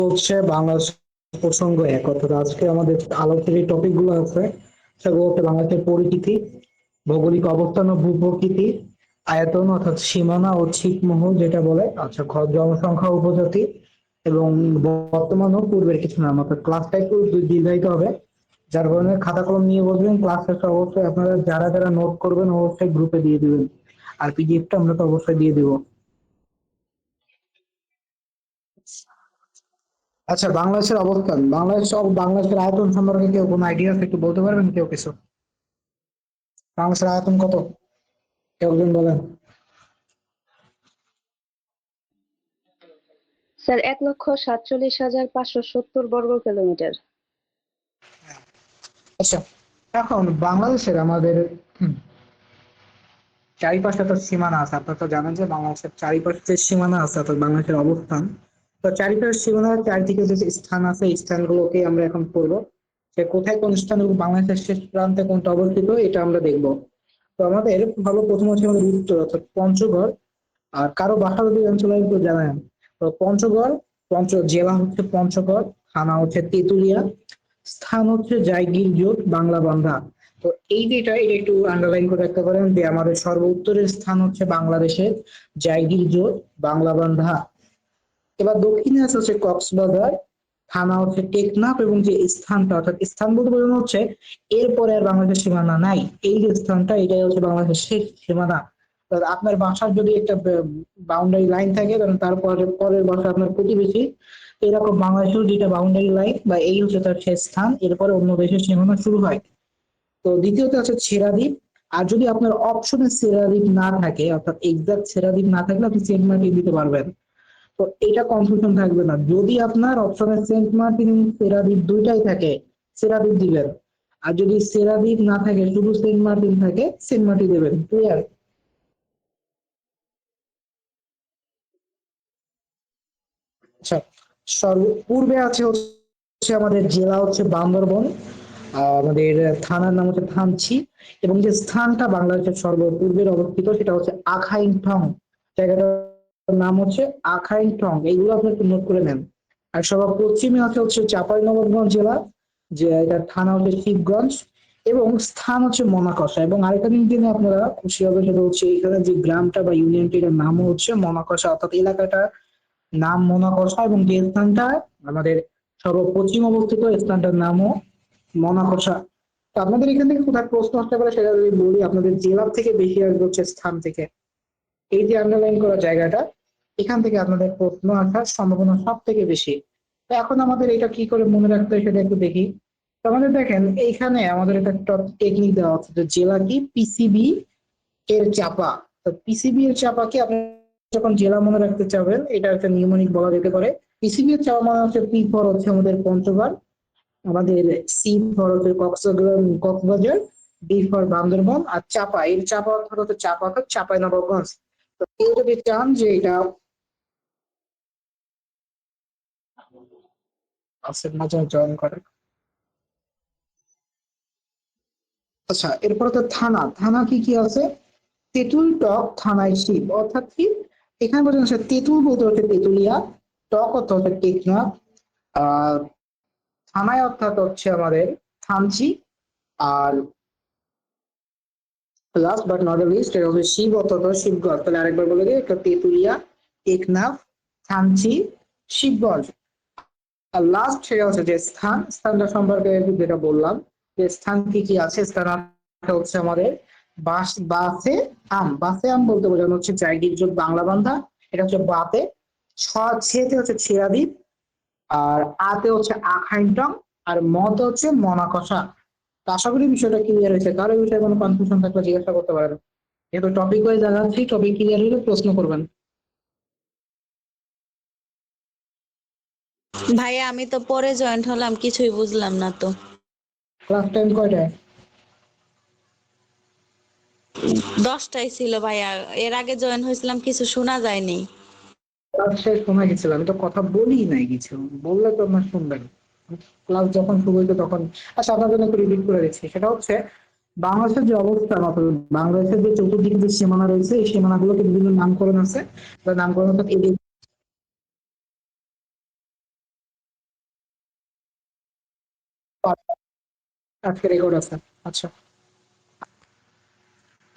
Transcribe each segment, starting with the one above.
হচ্ছে বাংলাদেশ প্রসঙ্গ এক, অর্থাৎ আজকে আমাদের আলোচনার যে টপিক গুলো আছে সেগুলো হচ্ছে বাংলাদেশের পরিচিতি, ভৌগোলিক অবস্থান ও ভূপ্রকৃতি, আয়তন অর্থাৎ সীমানা ও ছিটমহল যেটা বলে, আচ্ছা জনসংখ্যা, উপজাতি এবং বর্তমান ও পূর্বের কিছু নাম। অর্থাৎ ক্লাসটা একটু দীর্ঘায়িত হবে, যার কারণে খাতা কলম নিয়ে বসবেন। ক্লাস শেষে অবশ্যই আপনারা যারা যারা নোট করবেন অবশ্যই গ্রুপে দিয়ে দিবেন, আর পিডিএফটা আমরা তো অবশ্যই দিয়ে দিব। আচ্ছা, বাংলাদেশের অবস্থান, বাংলাদেশের আয়তন সম্পর্কে কেউ কোনো আইডিয়া আছে? একটু বলতে পারবেন কেউ কিছু? বাংলাদেশের আয়তন কত? কেউ একজন বলেন। স্যার ১,৪৭,৫৭০ বর্গ কিলোমিটার। আচ্ছা, এখন বাংলাদেশের আমাদের হুম, চারিপাশে তো সীমানা আছে। আপনারা তো জানেন যে বাংলাদেশের চারিপাশে যে সীমানা আছে অর্থাৎ বাংলাদেশের অবস্থান, তো চারিপাশের সীমানার চারিদিকে যে স্থান আছে এই স্থানগুলোকে আমরা এখন পড়বো। যে কোথায় কোন স্থান এবং বাংলাদেশের শেষ প্রান্তে কোনটা অবস্থিত এটা আমরা দেখবো। তো আমাদের ভালো প্রথম হচ্ছে আমাদের উত্তর অর্থাৎ পঞ্চগড়। আর কারো বাসা যদি অঞ্চলে একটু জানান। তো পঞ্চগড়, জেলা হচ্ছে পঞ্চগড়, থানা হচ্ছে তেঁতুলিয়া, স্থান হচ্ছে জায়গিরজোট বাংলা বান্ধা। তো এই যেটা এটা একটু আন্ডারলাইন করে রাখতে পারেন যে আমাদের সর্ব উত্তরের স্থান হচ্ছে বাংলাদেশের জায়গিরজোট বাংলা বান্ধা। এবার দক্ষিণে আছে হচ্ছে কক্সবাজার, থানা হচ্ছে টেকনাফ, এবং যে স্থানটা অর্থাৎ স্থান বলতে বোঝানো হচ্ছে এরপরে আর বাংলাদেশের সীমানা নাই। এই যে স্থানটা এটাই হচ্ছে বাংলাদেশের শেষ সীমানা। তো আপনার বাসার যদি একটা বাউন্ডারি লাইন থাকে তাহলে তারপরে পরের বাসা আপনার প্রতিবেশী, এরকম বাংলাদেশেও যেটা বাউন্ডারি লাইন বা এই হচ্ছে তার শেষ স্থান, এরপরে অন্য দেশের সীমানা শুরু হয়। তো দ্বিতীয়ত আছে ছেড়া দ্বীপ। আর যদি আপনার অপশনে ছেড়া দ্বীপ না থাকে অর্থাৎ এক্সাক্ট ছেড়া দ্বীপ না থাকলে আপনি সেন্ট মার্টিন দিতে পারবেন। তো এটা কনফিউশন থাকবে না, যদি আপনার অপশনে সেন্ট মার্টিন এবং সেরাদ্বীপ দুইটাই থাকে সেরাদ্বীপ দিবেন। আর যদি সেরাদ্বীপ না থাকে শুধু সেন্ট মার্টিন থাকে সেন্ট মার্টিন দেবেন। ক্লিয়ার? আচ্ছা, পূর্বে আছে হচ্ছে আমাদের জেলা হচ্ছে বান্দরবন, আমাদের থানার নাম হচ্ছে থানচি, এবং যে স্থানটা বাংলাদেশের সর্বপূর্বের অবস্থিত সেটা হচ্ছে আখাইন টং। জায়গাটার নাম হচ্ছে আখাইন টং, এইগুলো আপনি একটু নোট করে নেন। আর সবার পশ্চিমে আছে হচ্ছে চাঁপাইনবাবগঞ্জ জেলা, যে এটার থানা হচ্ছে শিবগঞ্জ, এবং স্থান হচ্ছে মনাকষা। এবং আরেকটা জিনিস জেনে আপনারা খুশি হবে, সেটা হচ্ছে এখানে যে গ্রামটা বা ইউনিয়নটির নামও হচ্ছে মনাকষা, অর্থাৎ এলাকাটা নাম মনাকষা, এবং যে স্থানটা আমাদের সর্বপশ্চিম অবস্থিত স্থানটার নামও মনাকষা। তো আপনাদের এখান থেকে কোথায় প্রশ্ন আসতে পারে সেটা যদি বলি, আপনাদের জেলা থেকে বেশি আসবে হচ্ছে স্থান থেকে। এই যে আন্ডারলাইন করা জায়গাটা, এখান থেকে আপনাদের প্রশ্ন আসার সম্ভাবনা সব থেকে বেশি। তো এখন আমাদের এটা কি করে মনে রাখতে হয় সেটা একটু দেখি। তো আমাদের দেখেন এইখানে আমাদের একটা টেকনিক দেওয়া আছে যে জেলা কি পিসিবি এর চাপা। তো পিসিবি এর চাপাকে আপনি যখন জেলা মনে রাখতে চাবেন এটা একটা নিউমোনিক বলা যেতে পারে। পিসিবি এর চাপা মানে হচ্ছে পি ফর হচ্ছে আমাদের পঞ্চগড়, আমাদের সি ফর হচ্ছে কক্সবাজার, ডি ফর বান্দরবন, আর চাপা এর চাপা অর্থাৎ হচ্ছে চাপা অর্থাৎ চাঁপাইনবাবগঞ্জ। তো কেউ যদি চান যে এটা আজকের মাঝে জয়েন করে। আচ্ছা, এরপরে তো থানা, থানা কি কি আছে? তেঁতুল, টক, থানায় শিব, অর্থাৎ কি এখানে বলছেন তেঁতুল বলতে হচ্ছে তেঁতুলিয়া, টক অর্থ হচ্ছে টেকনাফ, আর থানায় অর্থাৎ হচ্ছে আমাদের থানচি, আর লাস্ট বাট নট লিস্ট এটা হচ্ছে শিব অর্থাৎ শিবগঞ্জ। তাহলে আরেকবার বলে দিই, একটা তেঁতুলিয়া, টেকনাফ, থানচি, শিবগঞ্জ। আর লাস্ট সেটা হচ্ছে যে স্থান, স্থানটা সম্পর্কে যেটা বললাম যে স্থান কি কি আছে। স্থান হচ্ছে আমাদের বাসে আম, বাসে আম বলতে বোঝানো হচ্ছে জায়গির যোগ বাংলা বান্ধা, এটা হচ্ছে বাতে। ছেতে হচ্ছে ছেড়াদ্বীপ, আর আতে হচ্ছে আখাইনটং, আর মতে হচ্ছে মনাকষা। তো আশা করি বিষয়টা ক্লিয়ার হয়েছে, কারো এই বিষয়ে কোনো কনফিউশন থাকলে জিজ্ঞাসা করতে পারেন। যেহেতু টপিক ওয়াইজ জানাচ্ছি, টপিক ক্লিয়ার হলে প্রশ্ন করবেন। ভাইয়া আমি তো পরে জয়েন্ট হলাম, কিছুই বুঝলাম না তো। ক্লাস টাইম কয়টায়? 10টায় ছিল ভাইয়া, এর আগে জয়েন হয়েছিলাম, কিছু শোনা যায়নি। ক্লাস শেষ সময় গেছিলাম, আমি তো কথা বলি নাই কিছু, বললে তো আপনার শুনবেন। ক্লাস যখন শুরু হইতো তখন। আচ্ছা, আপনার জন্য একটু রিপিট করে দিচ্ছি, সেটা হচ্ছে বাংলাদেশের যে অবস্থা, অর্থাৎ বাংলাদেশের যে চতুর্দিকে যে সীমানা রয়েছে এই সীমানাগুলোকে বিভিন্ন নামকরণ আছে বা নামকরণ অর্থাৎ আজকে রেকর্ড আছে। আচ্ছা।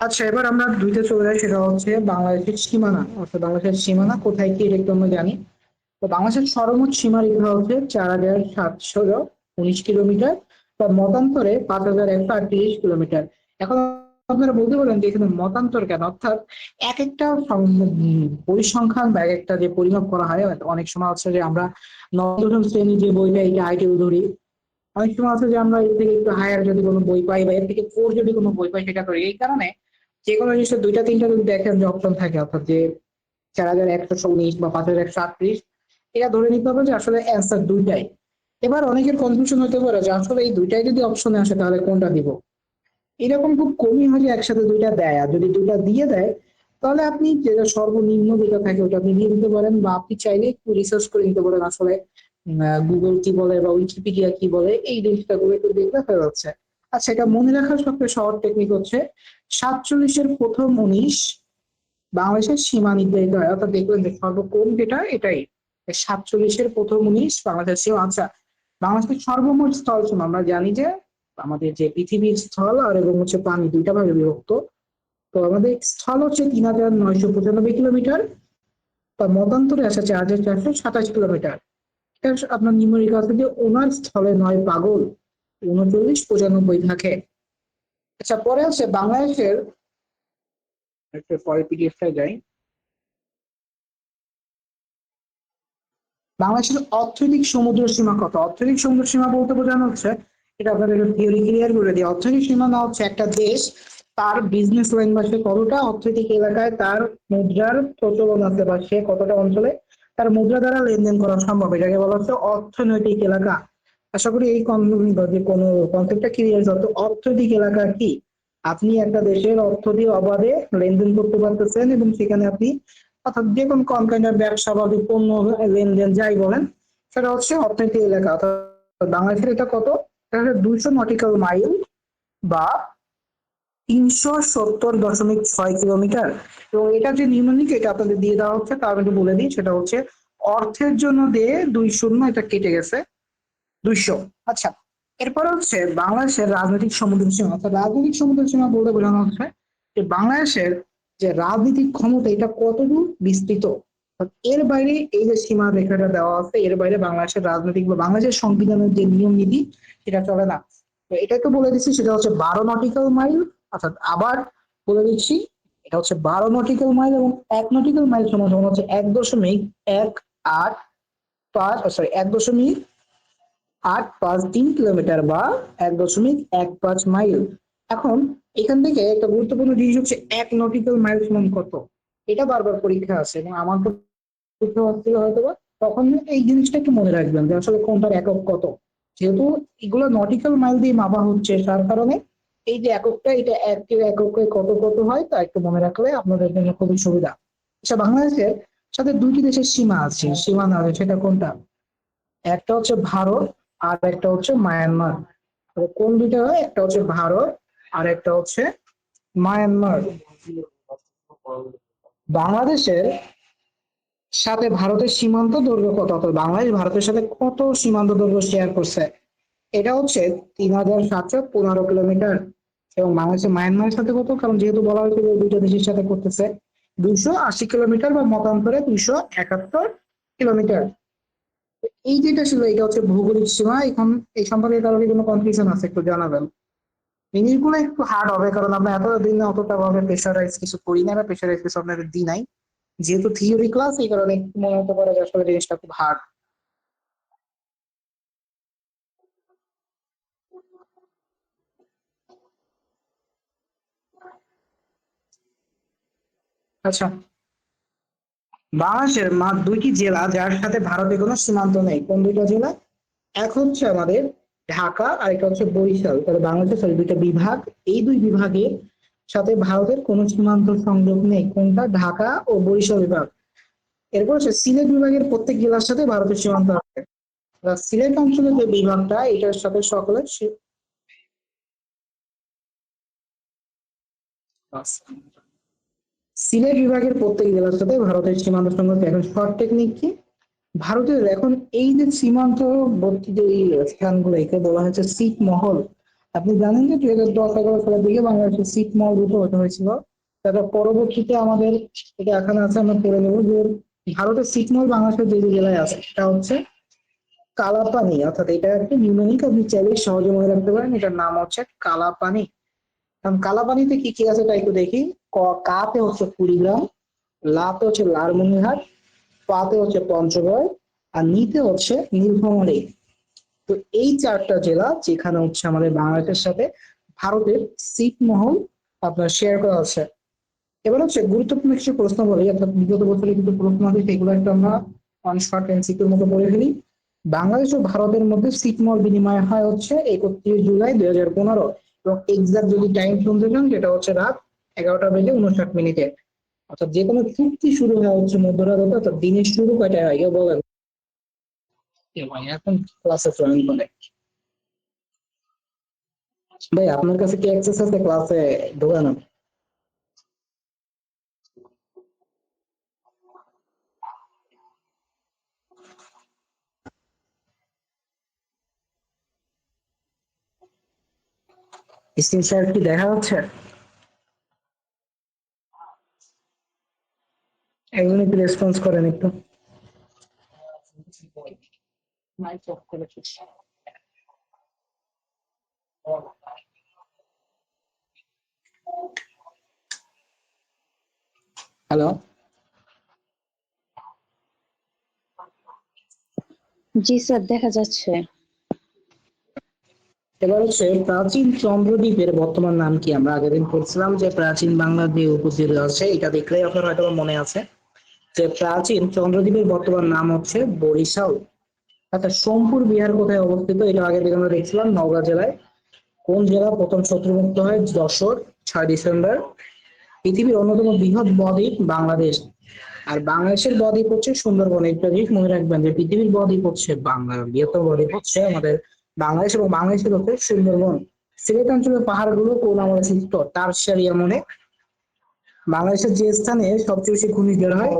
আচ্ছা, এবার আমরা দুইটা চলে যাই, সেটা হচ্ছে বাংলাদেশের সীমানা, অর্থাৎ বাংলাদেশের সীমানা কোথায় কি এটা একটু আমরা জানি। তো বাংলাদেশের সর্বোচ্চ সীমারেখা হচ্ছে 4719 কিলোমিটার, বা মতান্তরে 5138 কিলোমিটার। এখন আপনারা বলতে পারেন যে এখানে মতান্তর কেন, অর্থাৎ এক একটা পরিসংখ্যান বা এক একটা যে পরিমাপ করা হয়, অনেক সময় হচ্ছে যে আমরা নবম শ্রেণী যে বইটা এটা আইটেল ধরি, অনেক সময় আছে যে আমরা এর থেকে একটু হায়ার যদি কোনো বই পাই বা এর থেকে ফোর যদি কোনো বই পাই সেটা করি। এই কারণে যে কোনো জিনিসের দুইটা তিনটা যদি দেখেন যে অপশন থাকে, অর্থাৎ যে 4119 বা 5138, এটা ধরে নিতে হবে যে আসলে অ্যান্সার দুইটাই। এবার অনেকের কনফিউশন হতে পারে যে আসলে এই দুইটাই যদি অপশনে আসে তাহলে কোনটা দিব। এরকম খুব কমই হয় যে একসাথে দুইটা দেয়, আর যদি দুইটা দিয়ে দেয় তাহলে আপনি যেটা সর্বনিম্ন যেটা থাকে ওটা আপনি দিয়ে দিতে পারেন, বা আপনি চাইলে একটু রিসার্চ করে নিতে পারেন আসলে গুগল কি বলে বা উইকিপিডিয়া কি বলে, এই জিনিসটা গুলো একটু দেখলে হয়ে যাচ্ছে। আচ্ছা, এটা মনে রাখার সবচেয়ে সহজ টেকনিক হচ্ছে 47-এর প্রথম 19 বাংলাদেশের সীমা নির্ধারিত হয়, অর্থাৎ দেখবেন যে সর্বকোণ যেটা এটাই 47-এর প্রথম 19 বাংলাদেশের সীমা। আচ্ছা, বাংলাদেশের সর্বমোট স্থল সীমা আমরা জানি যে আমাদের যে পৃথিবীর স্থল আর এবং হচ্ছে পানি দুইটা ভাগে বিভক্ত। তো আমাদের স্থল হচ্ছে 3995 কিলোমিটার, তার মতান্তরে আছে 4427 কিলোমিটার। এটা আপনার নিম্নরেখা আছে যে ওনার স্থলে নয় পাগল 3995 থাকে। আচ্ছা, পরে আছে বাংলাদেশের, একটু পরে পিডিএফটা যাই। বাংলাদেশের অর্থনৈতিক সমুদ্র সীমা কত? অর্থনৈতিক সমুদ্র সীমা বলতে বোঝানো হচ্ছে, এটা আপনাদের থিওরি ক্লিয়ার করে দিই। অর্থনৈতিক সীমানা হচ্ছে একটা দেশ তার বিজনেস লাইন বা সে কতটা অর্থনৈতিক এলাকায় তার মুদ্রার প্রচলন আছে, বা সে কতটা অঞ্চলে তার মুদ্রা দ্বারা লেনদেন করা সম্ভব, এটাকে বলা হচ্ছে অর্থনৈতিক এলাকা। আশা করি এই যে কোনো কনসেপ্টটা ক্লিয়ার। যত অর্থনৈতিক এলাকা কি, আপনি একটা দেশের অর্থ দিয়ে অবাধে লেনদেন করতে পারতেছেন এবং সেখানে আপনি অর্থাৎ যে কোনো কন্টেইনার ব্যবসা বা পণ্য লেনদেন যাই বলেন, সেটা হচ্ছে অর্থনৈতিক এলাকা। অর্থাৎ বাংলাদেশের এটা কত? এটা হচ্ছে 200 নটিক্যাল মাইল, বা 370.6 কিলোমিটার। এবং এটা যে নিউমনিক এটা আপনাদের দিয়ে দেওয়া হচ্ছে, তা আমি একটু বলে দিই, সেটা হচ্ছে অর্থের জন্য দিয়ে 2 শূন্য এটা কেটে গেছে 200। আচ্ছা, এরপর হচ্ছে বাংলাদেশের রাজনৈতিক সমুদ্র সীমা। অর্থাৎ রাজনৈতিক সমুদ্র সীমা বলতে বোঝানো হচ্ছে যে বাংলাদেশের যে রাজনৈতিক ক্ষমতা এটা কতদূর বিস্তৃত। এর বাইরে এই যে সীমা রেখাটা দেওয়া আছে, এর বাইরে বাংলাদেশের রাজনৈতিক বা বাংলাদেশের সংবিধানের যে নিয়ম নীতি সেটা চলে না। তো এটা একটু বলে দিচ্ছি, সেটা হচ্ছে 12 নটিক্যাল মাইল। অর্থাৎ আবার বলে দিচ্ছি, এটা হচ্ছে 12 নটিক্যাল মাইল, এবং 1 নটিক্যাল মাইল সমান সমান হচ্ছে 1.18 5, সরি 1.853 কিলোমিটার, বা 1.15 মাইল। এখন এখান থেকে একটা গুরুত্বপূর্ণ জিনিস হচ্ছে 1 নটিক্যাল মাইল সমান কত, এটা বারবার পরীক্ষা আছে এবং আমার পরীক্ষা হচ্ছে হয়তো বা, তখন এই জিনিসটা একটু মনে রাখবেন যে আসলে কোনটার একক কত। যেহেতু এগুলো নটিক্যাল মাইল দিয়ে মাপা হচ্ছে, তার কারণে এই যে এককটা এটা এক এককে কত কত হয় তা একটু মনে রাখলে আপনাদের জন্য খুবই সুবিধা। আচ্ছা, বাংলাদেশের সাথে দুইটি দেশের সীমা আছে, সীমানা আছে, সেটা কোনটা? একটা হচ্ছে ভারত আর একটা হচ্ছে মায়ানমার। তো কোন দুইটা হয়? একটা হচ্ছে ভারত আর একটা হচ্ছে মায়ানমার। বাংলাদেশের সাথে ভারতের সীমান্ত দৈর্ঘ্য কত, অর্থাৎ বাংলাদেশ ভারতের সাথে কত সীমান্ত দৈর্ঘ্য শেয়ার করছে? এটা হচ্ছে 3715 কিলোমিটার। এবং বাংলাদেশের মায়ানমারের সাথে কত, কারণ যেহেতু বলা হয়েছে যে দুইটা দেশের সাথে করতেছে, 280 কিলোমিটার, বা মতান্তরে 271 কিলোমিটার। এই যেটা ছিল এটা হচ্ছে ভৌগোলিক সীমা। এখন এই সম্পর্কে কারোর কোনো কনফিউশন আছে একটু জানাবেন। জিনিসগুলো একটু হার্ড হবে কারণ আমরা এতদিন অতটা ভাবে প্রেশারাইজ কিছু করি না, বা প্রেশারাইজ কিছু আপনাদের দিই নাই, যেহেতু থিওরি ক্লাস, এই কারণে একটু মনে হতে পারে যে আসলে জিনিসটা খুব হার্ড। আচ্ছা, বাংলাদেশের মাত্র দুইটি জেলা যার সাথে ভারতের কোনো সীমান্ত নেই, কোন দুইটা জেলা? এক হচ্ছে আমাদের ঢাকা, আর একটা হচ্ছে বরিশাল। তাহলে বাংলাদেশের sorry, দুইটা বিভাগ, এই দুই বিভাগের সাথে ভারতের কোনো সীমান্ত সংযোগ নেই, কোনটা? ঢাকা ও বরিশাল বিভাগ। এরপর হচ্ছে সিলেট বিভাগের প্রত্যেক জেলার সাথে ভারতের সীমান্ত আছে। সিলেট অঞ্চলের যে বিভাগটা এটার সাথে সকলের সিলেট বিভাগের প্রত্যেক জেলার সাথে ভারতের সীমান্ত সংঘর্ষ। এখন শর্ট টেকনিক কি? ভারতের এখন এই যে সীমান্তবর্তী যে এই স্থানগুলো, একে বলা হচ্ছে ছিটমহল। আপনি জানেন যে 2010-11 সালের দিকে বাংলাদেশের ছিটমহল রুটে ওঠা হয়েছিল। তারপর পরবর্তীতে আমাদের, এটা এখানে আছে আমরা পড়ে নেবো যে ভারতের ছিটমহল বাংলাদেশের যে যে জেলায় আছে সেটা হচ্ছে কালাপানি, অর্থাৎ এটা একটি নিউমোনিক, আপনি চাইলে সহজে মনে রাখতে পারেন, এটার নাম হচ্ছে কালাপানি। কারণ কালাপানিতে কি কি আছে তাই একটু দেখি। কাতে হচ্ছে কুড়িগ্রাম, লাতে হচ্ছে লালমনিরহাট, পাতে হচ্ছে পঞ্চগড়, আর নিতে হচ্ছে নীলফামারী। তো এই চারটা জেলা যেখানে হচ্ছে আমাদের বাংলাদেশের সাথে ভারতের ছিটমহল আপনার শেয়ার করা আছে। এবার হচ্ছে গুরুত্বপূর্ণ কিছু প্রশ্ন বলি, অর্থাৎ বিগত বছরে কিছু প্রশ্ন আছে সেগুলো একটু আমরা অন শর্ট এমসিকিউর মতো পড়ে ফেলি। বাংলাদেশ ও ভারতের মধ্যে ছিটমহল বিনিময় হয় হচ্ছে 31 জুলাই 2015, এবং এক্সাক্ট যদি টাইম শুনতে চান যেটা হচ্ছে রাত 11টা বেজে 59 মিনিটে। অর্থাৎ যে কোনো চুক্তি শুরু হয় হচ্ছে মধ্যরাত, অর্থাৎ দিনের শুরু কয়টায় হয় কেউ বলেন? এ ভাই এখন ক্লাসে জয়েন করে। ভাই আপনার কাছে কি অ্যাক্সেস আছে ক্লাসে ঢোকানো? স্ক্রিনশট কি দেখা যাচ্ছে? একজন একটু রেসপন্স করেন একটু। হ্যালো। জি স্যার, দেখা যাচ্ছে। এবার হচ্ছে প্রাচীন চন্দ্রদ্বীপের বর্তমান নাম কি? আমরা আগের দিন পড়ছিলাম যে প্রাচীন বাংলার যে উপজেলা আছে, এটা দেখলেই আপনার হয়তো মনে আছে যে প্রাচীন চন্দ্রদ্বীপের বর্তমান নাম হচ্ছে বরিশাল। আচ্ছা, সোমপুর বিহার কোথায় অবস্থিত? এটা আগের দিন আমরা দেখছিলাম নওগাঁ জেলায়। কোন জেলা প্রথম শত্রুমুক্ত হয়? যশোর, 6 ডিসেম্বর। পৃথিবীর অন্যতম বৃহৎ বদ্বীপ বাংলাদেশ, আর বাংলাদেশের বদ্বীপ হচ্ছে সুন্দরবন। একটা জিনিস মনে রাখবেন যে পৃথিবীর বদ্বীপ হচ্ছে বাংলা, বৃহত্তম বদ্বীপ হচ্ছে আমাদের বাংলাদেশ, এবং বাংলাদেশের হচ্ছে সুন্দরবন। সিলেট অঞ্চলের পাহাড়গুলো কোন আমলে সৃষ্ট? টারসারি আমলে। বাংলাদেশের যে স্থানে সবচেয়ে বেশি ঘূর্ণিঝড় হয়?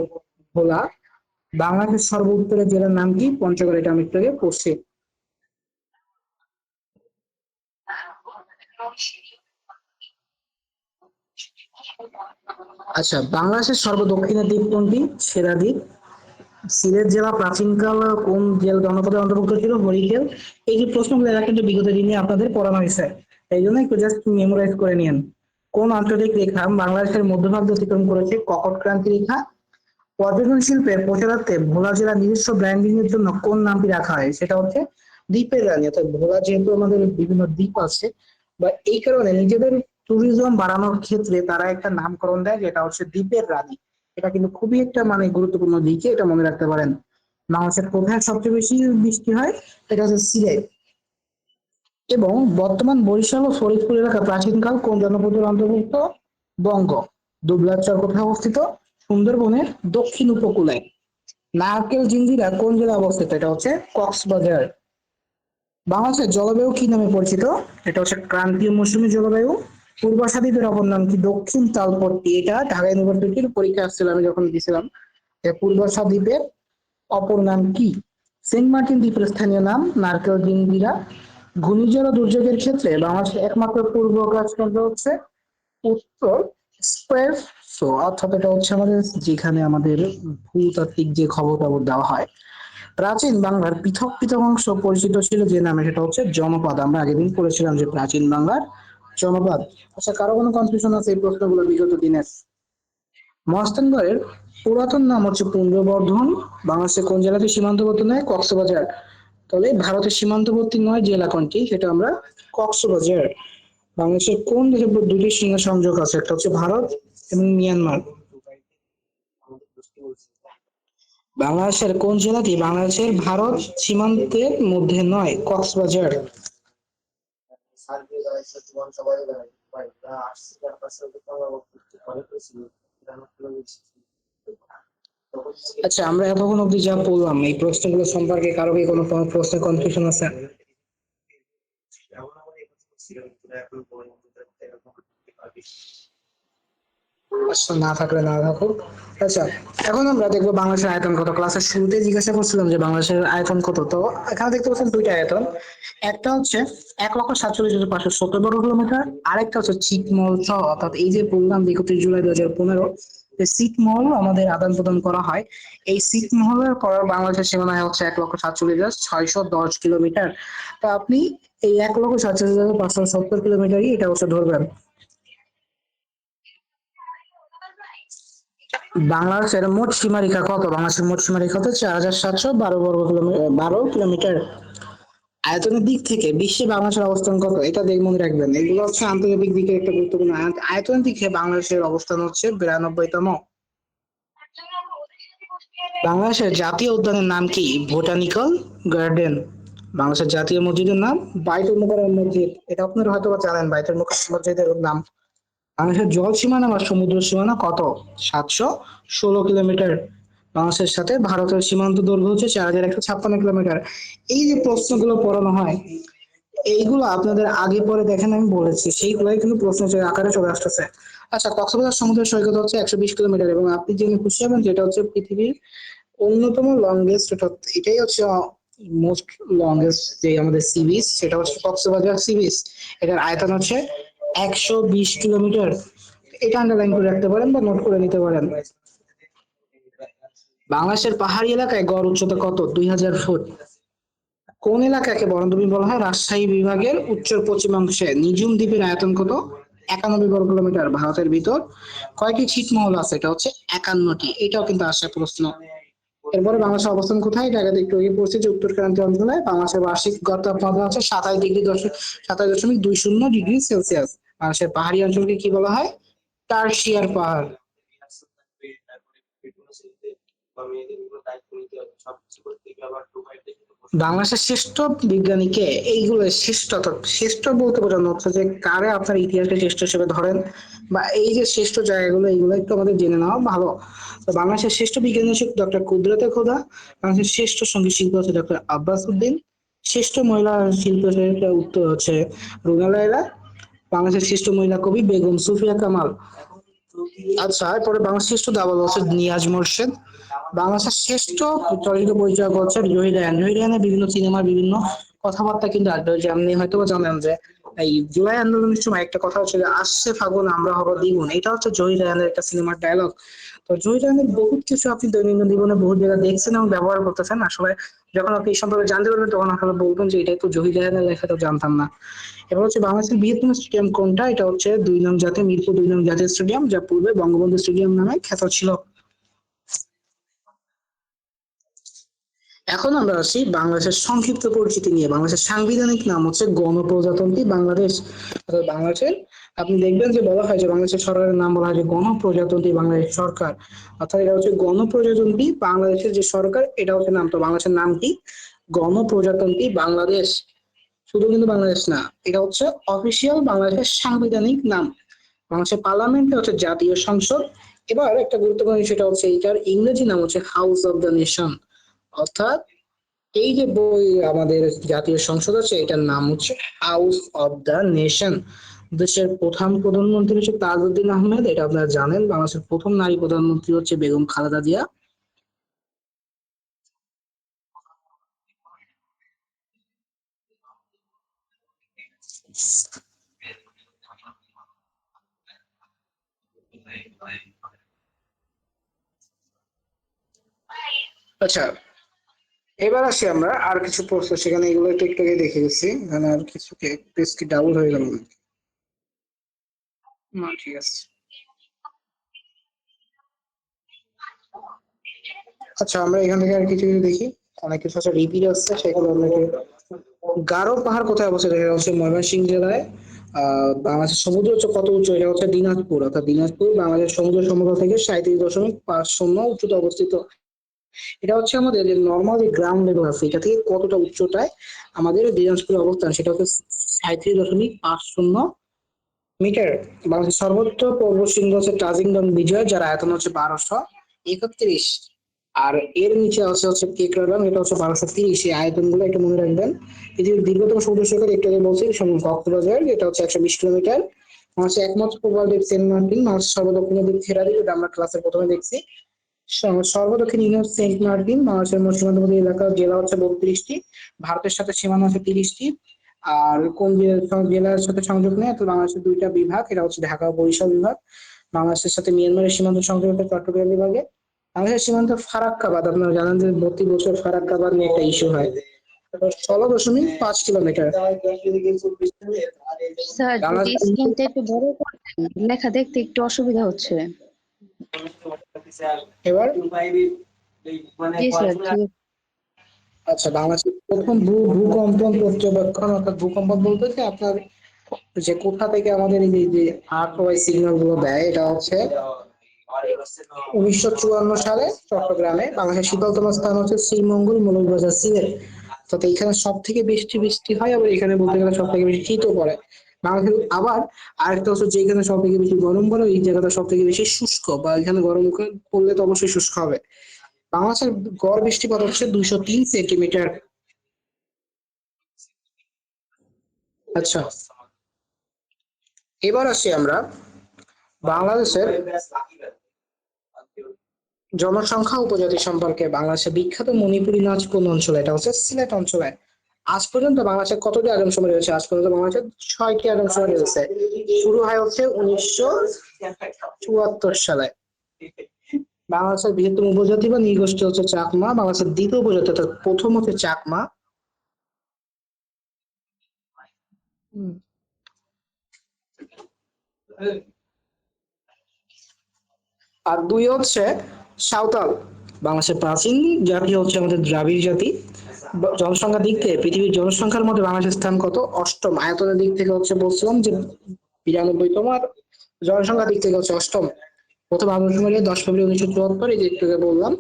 ভোলা। বাংলাদেশের সর্ব উত্তরের জেলার নাম কি? পঞ্চগড়, এটা আমি একটু আগে পড়ছি। আচ্ছা, বাংলাদেশের সর্ব দক্ষিণের দ্বীপ কোনটি? সেরা দ্বীপ। সিলেট জেলা প্রাচীনকাল কোন জেলা জনপদের অন্তর্ভুক্ত ছিল? হরিকেল। এই যে প্রশ্নগুলো এরা কিন্তু বিগত দিনে আপনাদের পড়ানো হয়েছে, এই জন্য একটু জাস্ট মেমোরাইজ করে নিন। কোন আন্তর্জাতিক রেখা বাংলাদেশের মধ্যভাগ অতিক্রম করেছে? ককট ক্রান্তি রেখা। পর্যটন শিল্পের প্রচারার্থে ভোলা জেলার নিজস্ব ব্র্যান্ডিং এর জন্য কোন নামটি রাখা হয়? সেটা হচ্ছে দ্বীপের রানী। অর্থাৎ ভোলা যেহেতু আমাদের বিভিন্ন দ্বীপ আছে, বা এই কারণে নিজেদের ট্যুরিজম বাড়ানোর ক্ষেত্রে তারা একটা নামকরণ দেয় যেটা হচ্ছে দ্বীপের রানী। এটা কিন্তু খুবই একটা মানে গুরুত্বপূর্ণ দিকে, এটা মনে রাখতে পারেন। বাংলাদেশের কোথায় সবচেয়ে বেশি বৃষ্টি হয়? এটা হচ্ছে সিলেট। এবং বর্তমান বরিশাল ও ফরিদপুর এলাকা প্রাচীনকাল কোন জনপদের অন্তর্ভুক্ত? বঙ্গ। দুবলাচর কোথায় অবস্থিত? সুন্দরবনের দক্ষিণ উপকূলে। নারকেল জিঞ্জিরা কোন জেলায় অবস্থিত? এটা হচ্ছে কক্সবাজার। বাংলাদেশের জলবায়ু কি নামে পরিচিত? এটা হচ্ছে ক্রান্তীয় মৌসুমী জলবায়ু। পূর্বাশা দ্বীপের অপর নাম কি? দক্ষিণ তালপট্টি। এটা ঢাকা ইউনিভার্সিটির পরীক্ষা আসছিল, আমি যখন দিয়েছিলাম। পূর্বাশা দ্বীপের অপর নাম কি? সেন্ট মার্টিন দ্বীপের স্থানীয় নাম নারকেল জিঞ্জিরা। ঘূর্ণিঝড় ও দুর্যোগের ক্ষেত্রে বাংলাদেশের একমাত্র পূর্ব আকাশচন্দ্র হচ্ছে উত্তর স্কয়ার। সো অর্থাৎ এটা হচ্ছে আমাদের যেখানে আমাদের ভূতাত্ত্বিক যে খবর টবর দেওয়া হয়। প্রাচীন বাংলার পৃথক পৃথক অংশ পরিচিত ছিল যে নামে, সেটা হচ্ছে জনপদ। আমরা আগের দিন পড়েছিলাম যে প্রাচীন বাংলার জনপদ। আচ্ছা, কারো কোনো কনফিউশন আছে এই প্রশ্নগুলো বিগত দিনের? মহাস্থানগড়ের পুরাতন নাম হচ্ছে পুন্ড্রবর্ধন। বাংলাদেশের কোন জেলাতে সীমান্তবর্তী নয়? কক্সবাজার। তাহলে ভারতের সীমান্তবর্তী নয় জেলা কোনটি? সেটা আমরা কক্সবাজার। বাংলাদেশের কোন দেশে দুটি সীমা সংযোগ আছে? একটা হচ্ছে ভারত এবং মিয়ানমার। বাংলাদেশের কোন জেলাটি বাংলাদেশের ভারত সীমান্তের মধ্যে নয়? কক্সবাজার। আচ্ছা, আমরা এতক্ষণ অব্দি যা বললাম এই প্রশ্নগুলো সম্পর্কে কারো কি কোনো কোনো প্রশ্নে কনফিউশন আছে? আচ্ছা, না থাকলে না থাকুক। আচ্ছা, এখন আমরা দেখবো বাংলাদেশের আয়তন কত। ক্লাসের শুরুতে জিজ্ঞাসা করছিলাম যে বাংলাদেশের আয়তন কত, তো এখানে দেখতে পাচ্ছেন দুইটা আয়তন। একটা হচ্ছে 1,47,570 বর্গ কিলোমিটার, আরেকটা হচ্ছে ছিটমহল সহ, অর্থাৎ এই যে বললাম 31 জুলাই 2015 যে ছিটমহল আমাদের আদান প্রদান করা হয়, এই ছিটমহলের পর বাংলাদেশের সীমানা হচ্ছে 1,47,610 কিলোমিটার। তো আপনি এই 1,47,570 কিলোমিটারই এটা হচ্ছে ধরবেন। বাংলাদেশের মোট সীমারেখা কত? বাংলাদেশের মোট সীমারেখা হচ্ছে 4,712 বর্গ কিলোমিটার। আয়তনের দিক থেকে বিশ্বে বাংলাদেশের অবস্থান কত, এটা দেখ মনে রাখবেন। এগুলো হচ্ছে আন্তর্জাতিক দিকে একটা গুরুত্বপূর্ণ। আয়তনের দিকে বাংলাদেশের অবস্থান হচ্ছে 92তম। বাংলাদেশের জাতীয় উদ্যানের নাম কি? Botanical garden. বাংলাদেশের জাতীয় মসজিদের নাম বাইতুল মোকাররম মসজিদ। এটা আপনারা হয়তো বা জানেন, বাইতুল মোকাররম মসজিদের নাম। বাংলাদেশের জল সীমানা বা সমুদ্র সীমানা কত? 716 কিলোমিটার। বাংলাদেশের সাথে ভারতের সীমান্ত দৈর্ঘ্য হচ্ছে 4,156 কিলোমিটার। এই যে প্রশ্নগুলো পড়ানো হয়, এইগুলো আপনাদের আগে পরে দেখেন, আমি বলেছি সেইগুলাই কিন্তু প্রশ্ন আকারে চলে আসতেছে। আচ্ছা, কক্সবাজার সমুদ্র সৈকত হচ্ছে 120 কিলোমিটার, এবং আপনি জেনে খুশি হবেন যেটা হচ্ছে পৃথিবীর অন্যতম লংগেস্ট, এটাই হচ্ছে মোস্ট লংগেস্ট যে আমাদের সি বিচ, সেটা হচ্ছে কক্সবাজার সি বিচ। এটার আয়তন হচ্ছে 120 কিলোমিটার। এটা আন্ডারলাইন করে রাখতে পারেন বা নোট করে নিতে পারেন। বাংলাদেশের পাহাড়ি এলাকায় গড় উচ্চতা কত? 2000 ফুট। কোন এলাকাকে বনভূমি বলা হয়? রাজশাহী বিভাগের উত্তর পশ্চিমাংশে। নিঝুম দ্বীপের আয়তন কত? 91 বর্গ কিলোমিটার। ভারতের ভিতর কয়টি ছিটমহল আছে? এটা হচ্ছে 51টি। এটাও কিন্তু আসে প্রশ্ন। এরপরে বাংলাদেশের অবস্থান কোথায়? এটা আগে একটু আগে পড়ছি যে উত্তর ক্রান্তীয় অঞ্চলে। বাংলাদেশের বার্ষিক গড় তাপমাত্রা হচ্ছে 27,20 ডিগ্রি সেলসিয়াস। বাংলাদেশের পাহাড়ি অঞ্চলকে কি বলা হয়? টারসিয়ার পাহাড়। বাংলাদেশের শ্রেষ্ঠ বিজ্ঞানীকে? এইগুলো শ্রেষ্ঠ, অর্থাৎ শ্রেষ্ঠ বলতে বোঝানো হচ্ছে যে কারে আপনার ইতিহাসকে শ্রেষ্ঠ হিসেবে ধরেন, বা এই যে শ্রেষ্ঠ জায়গাগুলো, এগুলো একটু আমাদের জেনে নেওয়া ভালো। তো বাংলাদেশের শ্রেষ্ঠ বিজ্ঞানী হচ্ছে ডক্টর কুদরতে খোদা। বাংলাদেশের শ্রেষ্ঠ সঙ্গীত শিল্পী হচ্ছে ডক্টর আব্বাস উদ্দিন। শ্রেষ্ঠ মহিলা শিল্পী উত্তর হচ্ছে রুনা লায়লা। বাংলাদেশের শ্রেষ্ঠ মহিলা কবি বেগম সুফিয়া কামাল। আচ্ছা, এরপরে বাংলাদেশের শ্রেষ্ঠ দাবাল হচ্ছে নিয়াজ মোরশেদ। বাংলাদেশের শ্রেষ্ঠ চলচ্চিত্র পরিচালক হচ্ছে জহির রায়হান। জহির রায়হানের বিভিন্ন সিনেমার বিভিন্ন কথাবার্তা কিন্তু আসবে, যে আপনি হয়তো বা জানেন যে এই জুলাই আন্দোলনের সময় একটা কথা হচ্ছে যে আসছে ফাগুন আমরা হব দ্বিগুণ। এটা হচ্ছে জহির রায়হানের একটা সিনেমার ডায়লগ। তো জহির রায়হানের বহুত কিছু আপনি দৈনন্দিন জীবনে বহুত জায়গায় দেখছেন এবং ব্যবহার করতেছেন। আসলে যখন আপনি এই সম্পর্কে জানতে পারবেন তখন আসলে বলবেন যে এটাই তো জহির রায়হানের লেখা, তো জানতাম না। এবার হচ্ছে বাংলাদেশের বৃহত্তম স্টেডিয়াম কোনটা? এটা হচ্ছে 2 নং জাতীয় মিরপুর 2 নং জাতীয় স্টেডিয়াম, যা পূর্বে বঙ্গবন্ধু স্টেডিয়াম নামে খ্যাত ছিল। এখন আমরা আসি বাংলাদেশের সংক্ষিপ্ত পরিচিতি নিয়ে। বাংলাদেশের সাংবিধানিক নাম হচ্ছে গণপ্রজাতন্ত্রী বাংলাদেশ। অর্থাৎ বাংলাদেশের, আপনি দেখবেন যে বলা হয় যে বাংলাদেশের সরকারের নাম বলা হয় যে গণপ্রজাতন্ত্রী বাংলাদেশ সরকার। অর্থাৎ এটা হচ্ছে গণপ্রজাতন্ত্রী বাংলাদেশের যে সরকার, এটা হচ্ছে নাম। তো বাংলাদেশের নাম কি? গণপ্রজাতন্ত্রী বাংলাদেশ। শুধু কিন্তু বাংলাদেশ না, এটা হচ্ছে অফিসিয়াল বাংলাদেশের সাংবিধানিক নাম। বাংলাদেশের পার্লামেন্ট হচ্ছে জাতীয় সংসদ। এবার একটা গুরুত্বপূর্ণ বিষয়টা হচ্ছে এইটার ইংরেজি নাম হচ্ছে হাউস অফ দ্য নেশন। অর্থাৎ এই যে বই আমাদের জাতীয় সংসদ আছে, এটার নাম হচ্ছে হাউস অব দ্য নেশন। দেশের প্রথম প্রধানমন্ত্রী হচ্ছে তাজউদ্দিন আহমেদ, এটা আপনারা জানেন। বাংলাদেশের প্রথম নারী প্রধানমন্ত্রী হচ্ছে বেগম খালেদা জিয়া। আচ্ছা, এবার আসি আমরা আর কিছু প্রশ্ন, সেখানে এগুলো একটু একটু আগে দেখে গেছি। এখানে আর কিছু পেজ কি ডাবল হয়ে গেল নাকি? না, ঠিক আছে। আচ্ছা, আমরা এখান থেকে আর কিছু কিছু দেখি। অনেক কিছু আছে রিপিট আসছে, সেগুলো আমরা গারো পাহাড় কোথায় অবস্থিত? এটা হচ্ছে ময়মনসিংহ জেলায়। বাংলাদেশের সমুদ্র হচ্ছে কত উঁচু? এটা হচ্ছে দিনাজপুর। অর্থাৎ দিনাজপুর বাংলাদেশ সমুদ্র সমতল থেকে 37.50 উচ্চতা অবস্থিত। এটা হচ্ছে আমাদের যে নর্মাল যে গ্রাউন্ড লেভেল আছে, এটা থেকে কতটা উচ্চতায় আমাদের দিনাজপুরের অবস্থান, সেটা হচ্ছে 37.50 মিটার। বাংলাদেশের সর্বোচ্চ পর্বতশৃঙ্গ হচ্ছে টাজিংডং বিজয়, যার আয়তন হচ্ছে 1231। আর এর নিচে আছে হচ্ছে কেকড়াডাং, এটা হচ্ছে 1230। এই আয়তন গুলো একটু মনে রাখবেন। পৃথিবীর দীর্ঘতম সমুদ্র সৈকত একটু আগে বলছি কক্সবাজার, যেটা হচ্ছে 120 কিলোমিটার। বাংলাদেশের একমাত্র প্রবাল দ্বীপ সেন্ট মার্টিন, বাংলাদেশের সর্বদক্ষিণ দ্বীপ ফেরারি, যেটা আমরা ক্লাসের প্রথমে দেখছি। সর্বদক্ষিণ ইউনিয়ন সেন্ট মার্টিন, বাংলাদেশের মোট সীমান্তবর্তী এলাকা জেলা হচ্ছে 32টি, ভারতের সাথে সীমানা আছে 30টি। আর কোন জেলার সাথে সংযোগ নেই, তো বাংলাদেশের দুইটা বিভাগ, এটা হচ্ছে ঢাকা ও বরিশাল বিভাগ। বাংলাদেশের সাথে মিয়ানমারের সীমান্ত সংযোগ হচ্ছে চট্টগ্রাম বিভাগে। বাংলাদেশের সীমান্ত ফারাক্কাবাদ, আপনারা জানেন যে প্রতি বছর ফারাক্কাবাদ নিয়ে একটা ইস্যু হয়। 16.5 কিলোমিটার। স্যার যদি বাংলাদেশ স্ক্রিনটা একটু বড় করতেন, লেখা দেখতে একটু অসুবিধা হচ্ছে। এবার জি স্যার, ঠিক আছে। আচ্ছা, বাংলাদেশের প্রথম ভূকম্পন পর্যবেক্ষণ, অর্থাৎ ভূকম্পন বলতে যে আপনার যে কোথা থেকে আমাদের এই যে আর্থওয়াইজ সিগন্যাল গুলো দেয়, এটা হচ্ছে 1954 সালে চট্টগ্রামে। বাংলাদেশের শীতলতম স্থান হচ্ছে শ্রীমঙ্গল, মৌলভীবাজার, সিলেট। তো এখানে সব থেকে বেশি বৃষ্টি হয়, আবার এখানে বলতে গেলে সব থেকে বেশি শীতও পড়ে। বাংলাদেশের আবার আরেকটা হচ্ছে যেখানে সব থেকে বেশি গরম পড়ে, এই জায়গাটা সব থেকে বেশি শুষ্ক, বা এখানে গরম পড়লে তো অবশ্যই শুষ্ক হবে। বাংলাদেশের গড় বৃষ্টিপাত হচ্ছে 203 সেন্টিমিটার। আচ্ছা, এবার আসি আমরা বাংলাদেশের জনসংখ্যা উপজাতি সম্পর্কে। বাংলাদেশের বিখ্যাত মণিপুরী নাচ কোন অঞ্চলে? এটা হচ্ছে সিলেট অঞ্চলে। আজ পর্যন্ত বাংলাদেশে কতটি আদমশুমারি হয়েছে? আজ পর্যন্ত বাংলাদেশে 6টি আদমশুমারি হয়েছে। শুরু হয় হচ্ছে 1974 সালে। বাংলাদেশের বৃহত্তম উপজাতি বা নৃগোষ্ঠী হচ্ছে চাকমা। বাংলাদেশের দ্বিতীয় উপজাতি, অর্থাৎ প্রথম হচ্ছে চাকমা। হুম। আর দুই হচ্ছে সাঁওতাল। বাংলাদেশের প্রাচীন জাতি হচ্ছে আমাদের দ্রাবিড় জাতি। জনসংখ্যার দিক থেকে পৃথিবীর জনসংখ্যার মধ্যে বাংলাদেশের স্থান কত? অষ্টম। আয়তনের দিক থেকে হচ্ছে বলছিলাম যে 92তম, আর জনসংখ্যার দিক থেকে হচ্ছে অষ্টম। প্রথম আদমশুমারি 10 ফেব্রুয়ারি 1974, এই যে একটু আগে বললাম।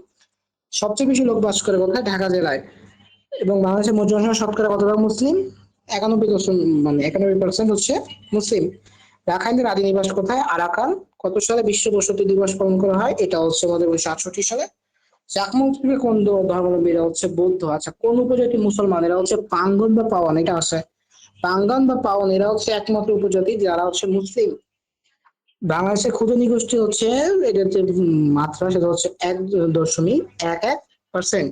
সবচেয়ে বেশি লোক বাস করে কোথায়? ঢাকা জেলায়। এবং বাংলাদেশের মোট জনসংখ্যা শতকরা কত ভাগ মুসলিম? 91%, মানে 91% হচ্ছে মুসলিম। রাখাইনদের আদি নিবাস কোথায়? আরাকান। কত সালে বিশ্ব বসতি দিবস পালন করা হয়? এটা হচ্ছে আমাদের 1968 সালে। চাকমা উপজাতির কোন ধর্মাবলম্বীরা? হচ্ছে বৌদ্ধ। আচ্ছা, কোন উপজাতি মুসলমান? এরা হচ্ছে পাঙ্গন বা পাওয়ান, এটা আছে। পাঙ্গান বা পাওয়ান এরা হচ্ছে একমাত্র উপজাতি যারা হচ্ছে মুসলিম। বাংলাদেশের ক্ষুদ্র নৃগোষ্ঠী হচ্ছে, এটা যে মাত্রা, সেটা হচ্ছে 1.11%।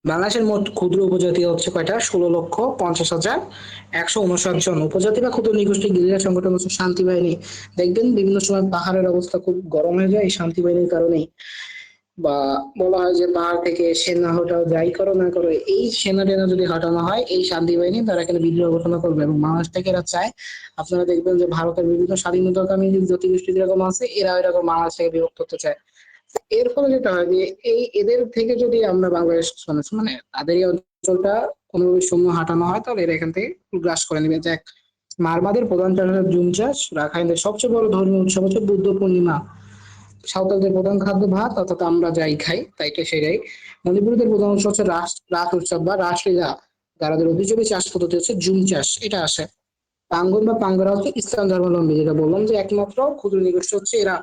বাংলাদেশের মোট ক্ষুদ্র উপজাতি হচ্ছে কয়টা? 16,50,159 জন। উপজাতি বা ক্ষুদ্র নৃগোষ্ঠী গেরিলা সংগঠন হচ্ছে শান্তি বাহিনী। দেখবেন বিভিন্ন সময় পাহাড়ের অবস্থা খুব গরম হয়ে যায় এই শান্তি বাহিনীর কারণেই। বা বলা হয় যে পাহাড় থেকে সেনা হটাও, যাই করো না করো, এই সেনা টেনা যদি হটানো হয়, এই শান্তি বাহিনী তারা এখানে বিদ্রোহ ঘোষণা করবে। এবং বাংলাদেশ থেকে এরা চায়, আপনারা দেখবেন যে ভারতের বিভিন্ন স্বাধীনতাকামী যে জাতিগোষ্ঠী যেরকম আছে, এরা এরকম বাংলাদেশ থেকে বিভক্ত হতে চায়। এর ফলে যেটা হয় যে এই এদের থেকে যদি আমরা বাংলাদেশ মানে মানে তাদের এই অঞ্চলটা কোনোভাবে সমূহ হাঁটানো হয়, তাহলে এরা এখান থেকে গ্রাস করে নেবে। দেখ, মারমাদের প্রধান চাষ হচ্ছে জুম চাষ। রাখাইনদের সবচেয়ে বড় ধর্মীয় উৎসব হচ্ছে বুদ্ধ পূর্ণিমা। সাঁওতালদের প্রধান খাদ্য ভাত, অর্থাৎ আমরা যাই খাই তাই তো সেটাই। মণিপুরীদের প্রধান উৎসব হচ্ছে রাত উৎসব বা রাসলীলা। যাদের ঐতিহ্যবাহী চাষ পদ্ধতি হচ্ছে জুম চাষ, এটা আসে। পাঙ্গন বা পাঙ্গরা হচ্ছে ইসলাম ধর্মাবলম্বী, যেটা বললাম যে একমাত্র ক্ষুদ্র নৃগোষ্ঠী হচ্ছে এরা।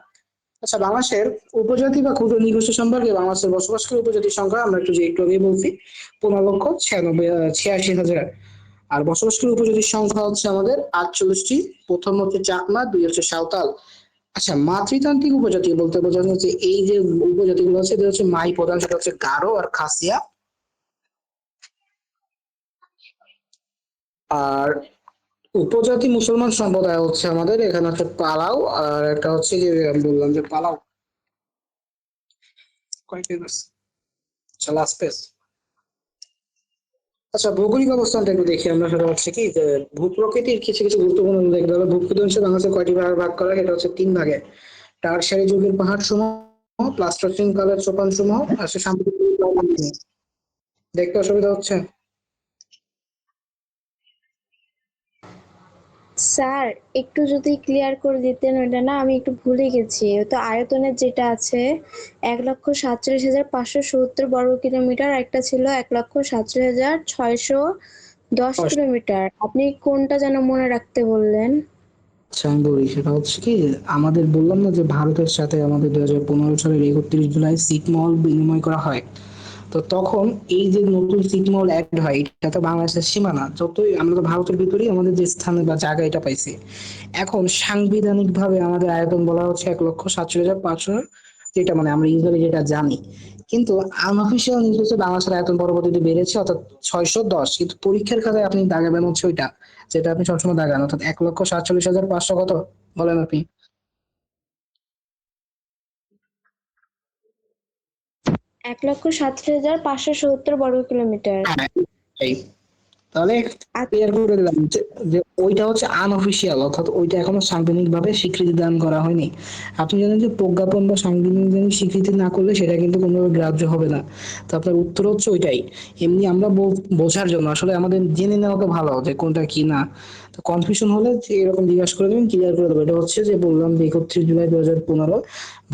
আচ্ছা, বাংলাদেশের উপজাতি বা ক্ষুদ্র নৃগোষ্ঠী সম্পর্কে। বাংলাদেশের বসবাসকারী উপজাতির সংখ্যা আমরা একটু আগেই বলছি, 15,96,86,000। আর বসবাসকারী উপজাতির সংখ্যা হচ্ছে আমাদের 48টি। প্রথম হচ্ছে চাকমা, দুই হচ্ছে সাঁওতাল। আচ্ছা, মাতৃতান্ত্রিক উপজাতি বলতে বোঝানো হচ্ছে এই যে উপজাতিগুলো আছে, এদের হচ্ছে মাই প্রধান, সেটা হচ্ছে গারো আর খাসিয়া। আর উপজাতি মুসলমান সম্প্রদায় হচ্ছে আমাদের এখানে হচ্ছে পালাও, আর একটা হচ্ছে যে আমি বললাম যে পালাও। কয়েকটি আচ্ছা, লাস্ট পেজ। আচ্ছা, ভৌগোলিক অবস্থানটা একটু দেখি আমরা। সেটা হচ্ছে কি যে ভূপ্রকৃতির কিছু কিছু গুরুত্বপূর্ণ দিক দেখতে হবে। ভূপ্রকৃতি অংশে বাংলাদেশের কয়টি ভাগ ভাগ করা? এটা হচ্ছে 3 ভাগে। টারসারি যুগের পাহাড় সমূহ, প্লাস্টোসিন কালের সোপান সমূহ, আর সে সাম্প্রতিক লবণভূমি। দেখতে অসুবিধা হচ্ছে? স্যার, একটু যদি ক্লিয়ার করে দিতেন। ওটা না আমি একটু ভুলে গেছি। তো আয়তনের যেটা আছে 1,47,570 বর্গ কিলোমিটার, একটা ছিল 1,47,610 কিলোমিটার। আপনি কোনটা যেন মনে রাখতে বললেন? আচ্ছা, আমি বলি। সেটা হচ্ছে কি, আমাদের বললাম না যে ভারতের সাথে আমাদের 2015 সালের 31 জুলাই ছিটমহল বিনিময় করা হয়। তো তখন এই যে নতুন ছিটমহল অ্যাড হয়, এটা তো বাংলাদেশের সীমানা, যতই আমরা তো ভারতের ভিতরেই আমাদের যে স্থানে বা জায়গা এটা পাইছি। এখন সাংবিধানিক ভাবে আমাদের আয়তন বলা হচ্ছে 1,47,500, যেটা মানে আমরা ইউজুয়ালি যেটা জানি। কিন্তু আনঅফিসিয়াল নিউজ হচ্ছে বাংলাদেশের আয়তন পরবর্তীতে বেড়েছে, অর্থাৎ 610। কিন্তু পরীক্ষার খাতায় আপনি দাগাবেন হচ্ছে ওইটা, যেটা আপনি সবসময় দাগান, অর্থাৎ 1,47,500 কত বলেন আপনি? 1,37,570 বর্গ কিলোমিটার। হ্যাঁ, এই তাহলে আ- ক্লিয়ার করে দিলাম যে যে ওইটা হচ্ছে আনঅফিসিয়াল, অর্থাৎ ওইটা এখনো সাংবিধানিক ভাবে স্বীকৃতি দান করা হয়নি। আপনি জানেন যে প্রজ্ঞাপন বা সাংবিধানিক স্বীকৃতি না করলে সেটা কিন্তু কোনোভাবে গ্রাহ্য হবে না। তো আপনার উত্তর হচ্ছে ওইটাই। এমনি আমরা বোঝার জন্য আসলে আমাদের জেনে নেওয়া তো ভালো যে কোনটা কি না। তো কনফিউশন হলে যে এরকম জিজ্ঞাসা করে দেবেন, ক্লিয়ার করে দেবো। এটা হচ্ছে যে বললাম যে 31 জুলাই 2015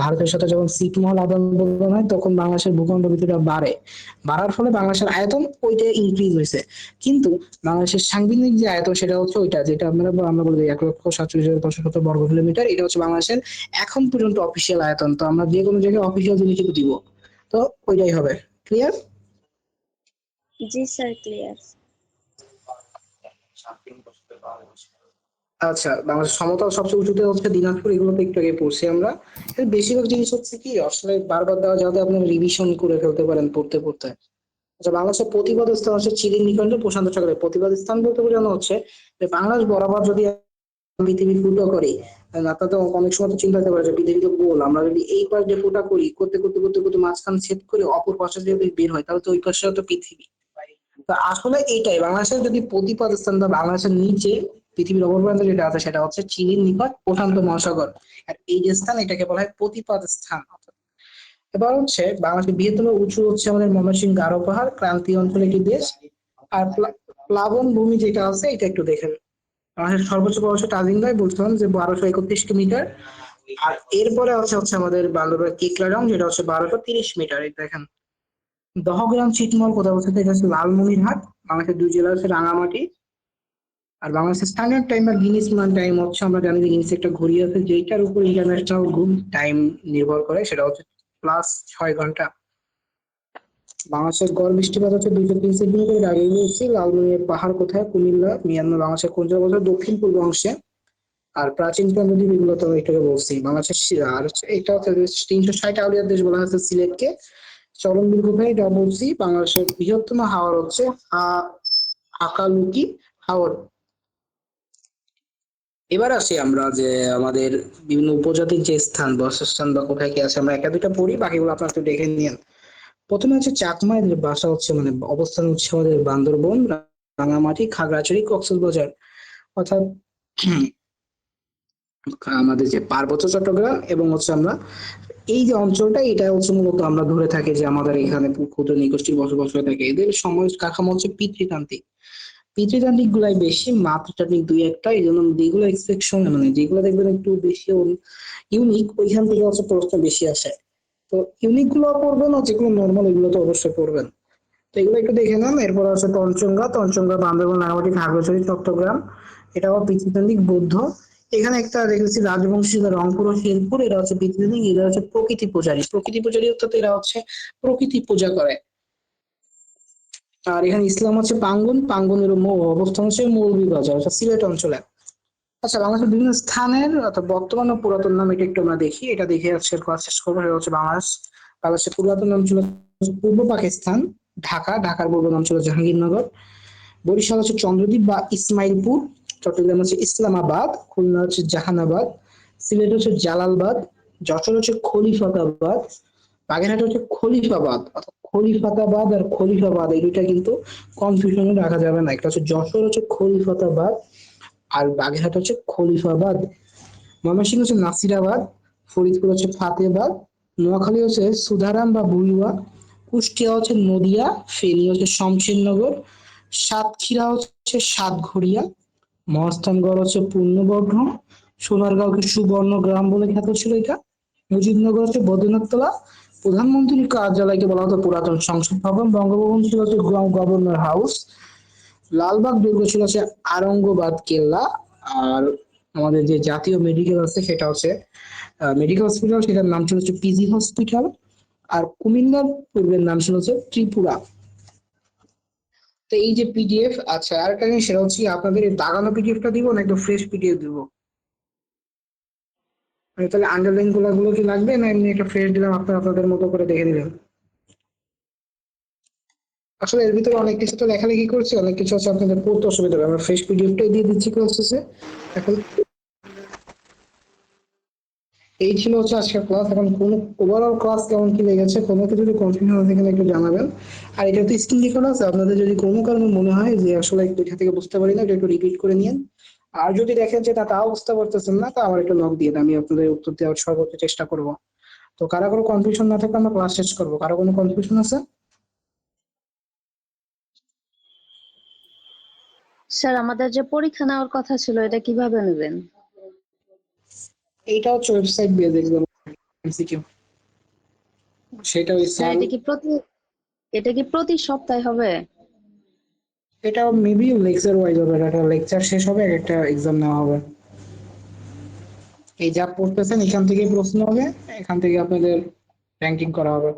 ভারতের সাথে যখন ছিটমহল আদান প্রদান হয়, তখন বাংলাদেশের ভূখণ্ড ভিত্তিটা বাড়ে। বাড়ার ফলে বাংলাদেশের আয়তন ওইটা ইনক্রিজ হয়েছে। কিন্তু বাংলাদেশের সাংবিধানিক যে আয়তন সেটা হচ্ছে ওইটা, যেটা আমরা বলি 1,47,570 বর্গ কিলোমিটার। এটা হচ্ছে বাংলাদেশের এখন পর্যন্ত অফিসিয়াল আয়তন। তো আমরা যে কোনো জায়গায় অফিসিয়াল জিনিস দিব, তো ওইটাই হবে। ক্লিয়ার? জি স্যার, ক্লিয়ার। আচ্ছা, বাংলাদেশের সমতল সবচেয়ে উঁচুতে হচ্ছে দিনাজপুর, এগুলো তো একটু আগে পড়ছি আমরা। এর বেশিরভাগ জিনিস হচ্ছে কি আসলে বারবার দেওয়া, যাতে আপনি রিভিশন করে ফেলতে পারেন পড়তে পড়তে। আচ্ছা, বাংলাদেশের প্রতিবাদ স্থান হচ্ছে চিলির নিকটে প্রশান্ত সাগরে। প্রতিবাদ স্থান বলতে বোঝানো হচ্ছে যে বাংলাদেশ বরাবর যদি পৃথিবী ফুটো করি, আপনার তো অনেক সময় তো চিন্তা করতে পারে যে পৃথিবী তো গোল, আমরা যদি এই পাশ দিয়ে ফুটা করি, করতে করতে করতে করতে মাঝখান ছেদ করে অপর পাশে যদি বের হয়, তাহলে তো ওই পাশে তো পৃথিবী। তো আসলে এইটাই বাংলাদেশের যদি প্রতিপাদ স্থান বা বাংলাদেশের নিচে পৃথিবীর অপর প্রান্তে যেটা আছে সেটা হচ্ছে চিলির নিকট প্রশান্ত মহাসাগর। আর এই যে স্থান, এটাকে বলা হয় প্রতিপাদ স্থান। এবার হচ্ছে বাংলাদেশের বৃহত্তম উঁচু হচ্ছে আমাদের ময়মনসিংহ গারো পাহাড়, ক্রান্তীয় অঞ্চলে একটি দেশ। আর প্লাবন ভূমি যেটা আছে এটা একটু দেখেন। বাংলাদেশের সর্বোচ্চ বড় হচ্ছে টাজিংগাই, বলছিলাম যে 1231 মিটার। আর এরপরে হচ্ছে হচ্ছে আমাদের বান্দরবান কিকলাডং, যেটা হচ্ছে 1230 মিটার। এই দেখেন। দহগ্রাম ছিটমহল কোথায় অবস্থিত? এটা হচ্ছে লালমনিরহাট। বাংলাদেশের দুই জেলা হচ্ছে রাঙামাটি। আর বাংলাদেশের স্ট্যান্ডার্ড টাইম বা গিনিস মান টাইম হচ্ছে, আমরা জানি যে গিনিস একটা ঘড়ি আছে যেটার উপর ইন্টারন্যাশনাল ঘুম টাইম নির্ভর করে, সেটা হচ্ছে +6 ঘন্টা। বাংলাদেশের গড় বৃষ্টিপাত হচ্ছে 203 সেন্টিমিটার। আগে বলছি লালমনিরহাট পাহাড় কোথায়? কুমিল্লা, মিয়ানমার, বাংলাদেশের কোন জায়গা বলছে? দক্ষিণ পূর্ব অংশে। আর প্রাচীন নদী এগুলো তো এটাকে বলছি বাংলাদেশের আর এটা হচ্ছে 360 আউলিয়ার দেশ বলা হচ্ছে সিলেটকে। চরমবিল কোথায়? এটা বলছি বাংলাদেশের বৃহত্তম হাওর হচ্ছে হাকালুকি হাওর। এবার আসি আমরা যে আমাদের বিভিন্ন উপজাতির যে স্থান, বাসস্থান বা কোথায় কি আছে, আমরা একটা দুইটা পড়ি, বাকিগুলো আপনার একটু দেখে নিন। প্রথমে হচ্ছে চাকমাদের বাসা হচ্ছে মানে অবস্থান হচ্ছে আমাদের বান্দরবন, রাঙামাটি, খাগড়াছড়ি, কক্সবাজার, অর্থাৎ আমাদের যে পার্বত্য চট্টগ্রাম এবং হচ্ছে আমরা এই যে অঞ্চলটা, এটা হচ্ছে মূলত আমরা ধরে থাকি যে আমাদের এখানে ক্ষুদ্র নৃগোষ্ঠীর বসবাস হয়ে থাকে। এদের সময় কাঠামো হচ্ছে পিতৃতান্ত্রিক। পিতৃতান্ত্রিক গুলাই বেশি, মাতৃতান্ত্রিক দুই একটা। এই জন্য যেগুলো এক্সেপশন মানে যেগুলো দেখবেন একটু বেশি ইউনিক, ওইখান থেকে হচ্ছে প্রশ্ন বেশি আসে। তো ইউনিক গুলো পড়বেন, আর যেগুলো নর্মাল এগুলো তো অবশ্যই পড়বেন। তো এগুলো একটু দেখে নেন। এরপর আছে তঞ্চঙ্গা বান্দরবান, রাঙামাটি, খাগড়াছড়ি, চট্টগ্রাম। এটা আবার পৃথ্বীতান্ত্রিক বৌদ্ধ। এখানে একটা দেখেছি রাজবংশী, রংপুর ও শেরপুর, এরা হচ্ছে পৃথ্বীতান্ত্রিক। এরা হচ্ছে প্রকৃতি পূজারী। প্রকৃতি পূজারী অর্থাৎ এরা হচ্ছে প্রকৃতি পূজা করে। আর এখানে ইসলাম হচ্ছে পাঙ্গনের অবস্থান হচ্ছে মৌলভীবাজার, অর্থাৎ সিলেট অঞ্চলে। আচ্ছা, বাংলাদেশের বিভিন্ন স্থানের অর্থাৎ বর্তমান ও পুরাতন নাম এটা একটু আমরা দেখি। এটা দেখে হচ্ছে ক্লাস শেষ করবো। সেটা হচ্ছে বাংলাদেশের পুরাতন নাম ছিল পূর্ব পাকিস্তান। ঢাকার পূর্ব নাম ছিল জাহাঙ্গীরনগর। বরিশাল হচ্ছে চন্দ্রদ্বীপ বা ইসমাইলপুর। চট্টগ্রাম হচ্ছে ইসলামাবাদ। খুলনা হচ্ছে জাহানাবাদ। সিলেট হচ্ছে জালালবাদ। যশোর হচ্ছে খলিফাতাবাদ। বাগেরহাট হচ্ছে খলিফাবাদ। অর্থাৎ খলিফাতাবাদ আর খলিফাবাদ এই দুইটা কিন্তু কনফিউশনে রাখা যাবে না। একটা হচ্ছে যশোর হচ্ছে খলিফাতাবাদ, আর বাগেরহাট হচ্ছে খলিফাবাদ। ময়মনসিংহ হচ্ছে নাসিরাবাদ। ফরিদপুর হচ্ছে ফাতেহাবাদ। নোয়াখালী হচ্ছে সুধারাম বা বুড়িয়া। কুষ্টিয়া হচ্ছে নদিয়া। ফেনী হচ্ছে শমশেরনগর। সাতক্ষীরা হচ্ছে সাতঘড়িয়া। মহাস্থানগড় হচ্ছে পূর্ণবর্ধ। সোনারগাঁওকে সুবর্ণ গ্রাম বলে খ্যাত ছিল এটা। মুজিবনগর হচ্ছে বদ্রীনাথতলা। প্রধানমন্ত্রীর কার্যালয়কে বলা হতো পুরাতন সংসদ ভবন। বঙ্গভবন ছিল হচ্ছে গভর্নর হাউস। লালবাগ দুর্গ ছিল হচ্ছে আরঙ্গবাদ কেল্লা। আর আমাদের যে জাতীয় মেডিকেল আছে সেটা হচ্ছে মেডিকেল হসপিটাল, সেটার নাম ছিল হচ্ছে পিজি হসপিটাল। আর কুমিল্লার পূর্বের নাম ছিল হচ্ছে ত্রিপুরা। তো এই যে পিডিএফ, আচ্ছা আরেকটা জিনিস সেটা হচ্ছে আপনাদের এই দাগানো পিডিএফটা দিব না একদম ফ্রেশ পিডিএফ দিব? মানে তাহলে আন্ডারলাইন গুলো কি লাগবে, না এমনি একটা ফ্রেশ দিলাম আপনারা আপনাদের মতো করে দেখে দিলেন? আসলে এর ভিতরে অনেক কিছু তো লেখালেখি করছি, অনেক কিছু আছে আপনাদের পড়তে অসুবিধা হবে, আমরা ফ্রেশ পিডিএফটাই দিয়ে দিচ্ছি ক্লাসে। এখন এই ছিল হচ্ছে আজকের ক্লাস। এখন কোন ওভারঅল ক্লাস কেমন কি লেগেছে, কোনো কিছু যদি কনফিউশন হয়ে থাকে একটু জানাবেন। আর এটা তো স্ক্রিন রেকর্ড আছে, আপনাদের যদি কোনো কারণে মনে হয় যে আসলে এটা থেকে বুঝতে পারি না, এটা একটু রিপিট করে নিন। আর যদি দেখেন যে তাও বুঝতে পারতেছেন না, তা আমার একটু নক দিয়ে দেন, আমি আপনাদের উত্তর দেওয়ার সর্বোচ্চ চেষ্টা করব। তো কারো কোনো কনফিউশন না থাকলে আমরা ক্লাস শেষ করবো। কারো কোনো কনফিউশন আছে? স্যার আমাদের যে পরীক্ষা নেওয়ার কথা ছিল এটা কিভাবে নেবেন? এইটা হচ্ছে ওয়েবসাইট বেস এক্সাম এমসিকিউ, সেটা ওই স্যার স্যার। এটা কি প্রতি সপ্তাহে হবে? এটা মেবি লেকচার ওয়াইজ হবে, একটা লেকচার শেষ হবে একটা এক্সাম নেওয়া হবে। এই যা পড়তেছেন এখান থেকেই প্রশ্ন হবে, এখান থেকে আপনাদের র্যাঙ্কিং করা হবে।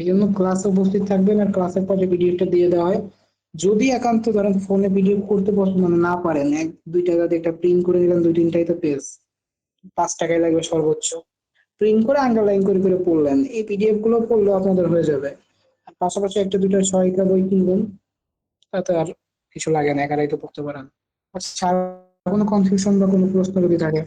এই জন্য ক্লাসে উপস্থিত থাকবেন, আর ক্লাসের পরে পিডিএফটা দিয়ে দেওয়া হয়। যদি একান্ত ধরেন ফোনে পিডিএফ করতে মানে না পারেন, 1-2 টাকা দিয়ে একটা প্রিন্ট করে নিলেন, 2-3টাই তো পেজ, 5 টাকাই লাগবে সর্বোচ্চ। প্রিন্ট করে আন্ডারলাইন করে করে পড়লেন, এই পিডিএফ গুলো পড়লেও আপনাদের হয়ে যাবে। আর পাশাপাশি একটা দুটো সহায়িকা বই কিনবেন, তাতে আর কিছু লাগে না, একারাই তো পড়তে পারেন। আচ্ছা, আর কোনো কনফিউশন বা কোনো প্রশ্ন যদি থাকে?